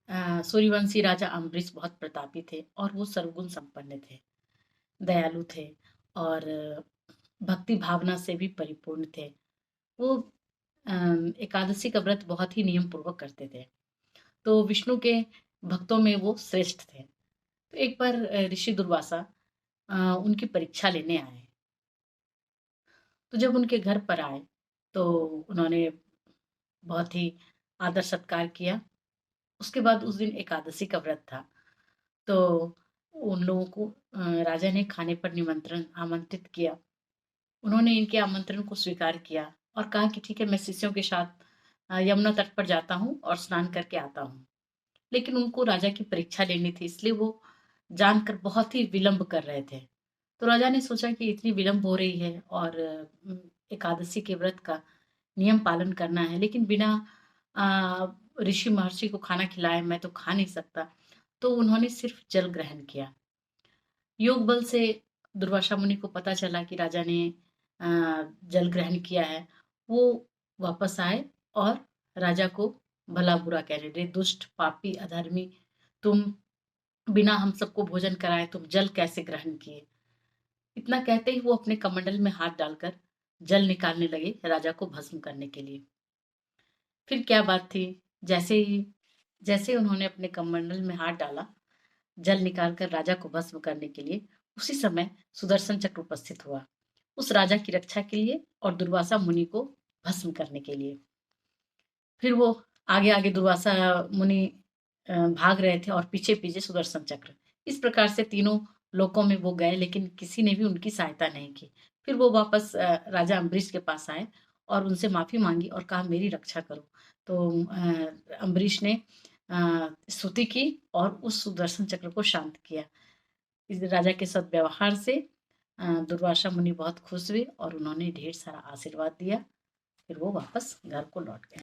सूर्यवंशी राजा अम्बरीश बहुत प्रतापी थे और वो सर्वगुण संपन्न थे, दयालु थे और भक्ति भावना से भी परिपूर्ण थे। वो एकादशी का व्रत बहुत ही नियम पूर्वक करते थे। तो विष्णु के भक्तों में वो श्रेष्ठ थे। तो एक बार ऋषि दुर्वासा उनकी परीक्षा लेने आए। तो जब उनके घर पर आए तो उन्होंने बहुत ही आदर सत्कार किया। उसके बाद उस दिन एकादशी का व्रत था। तो उन लोगों को राजा ने खाने पर आमंत्रित किया। उन्होंने इनके आमंत्रण को स्वीकार किया और कहा कि ठीक है, मैं शिष्यों के साथ यमुना तट पर जाता हूँ और स्नान करके आता हूँ। लेकिन उनको राजा की परीक्षा लेनी थी, इसलिए वो जानकर बहुत ही विलंब कर रहे थे। तो राजा ने सोचा कि इतनी विलंब हो रही है और एकादशी के व्रत का नियम पालन करना है, लेकिन बिना अ, ऋषि महर्षि को खाना खिलाए मैं तो खा नहीं सकता। तो उन्होंने सिर्फ जल ग्रहण किया। योग बल से दुर्वासा मुनि को पता चला कि राजा ने अ, जल ग्रहण किया है। वो वापस आए और राजा को भला बुरा कह रहे, रे दुष्ट पापी अधर्मी, तुम बिना हम सबको भोजन कराए तुम जल कैसे ग्रहण किए। इतना कहते ही वो अपने कमंडल में हाथ डालकर जल निकालने लगे राजा को भस्म करने के लिए। फिर क्या बात थी, जैसे ही उन्होंने अपने कमंडल में हाथ डाला जल निकालकर राजा को भस्म करने के लिए, उसी समय सुदर्शन चक्र उपस्थित हुआ, उस राजा की रक्षा के लिए और दुर्वासा मुनि को भस्म करने के लिए। फिर वो आगे आगे दुर्वासा मुनि भाग रहे थे और पीछे पीछे सुदर्शन चक्र। इस प्रकार से तीनों लोकों में वो गए, लेकिन किसी ने भी उनकी सहायता नहीं की। फिर वो वापस राजा अम्बरीश के पास आए और उनसे माफी मांगी और कहा मेरी रक्षा करो। तो अम्बरीश ने स्तुति की और उस सुदर्शन चक्र को शांत किया। इस राजा के सद्व्यवहार से दुर्वासा मुनि बहुत खुश हुए और उन्होंने ढेर सारा आशीर्वाद दिया। फिर वो वापस घर को लौट गए।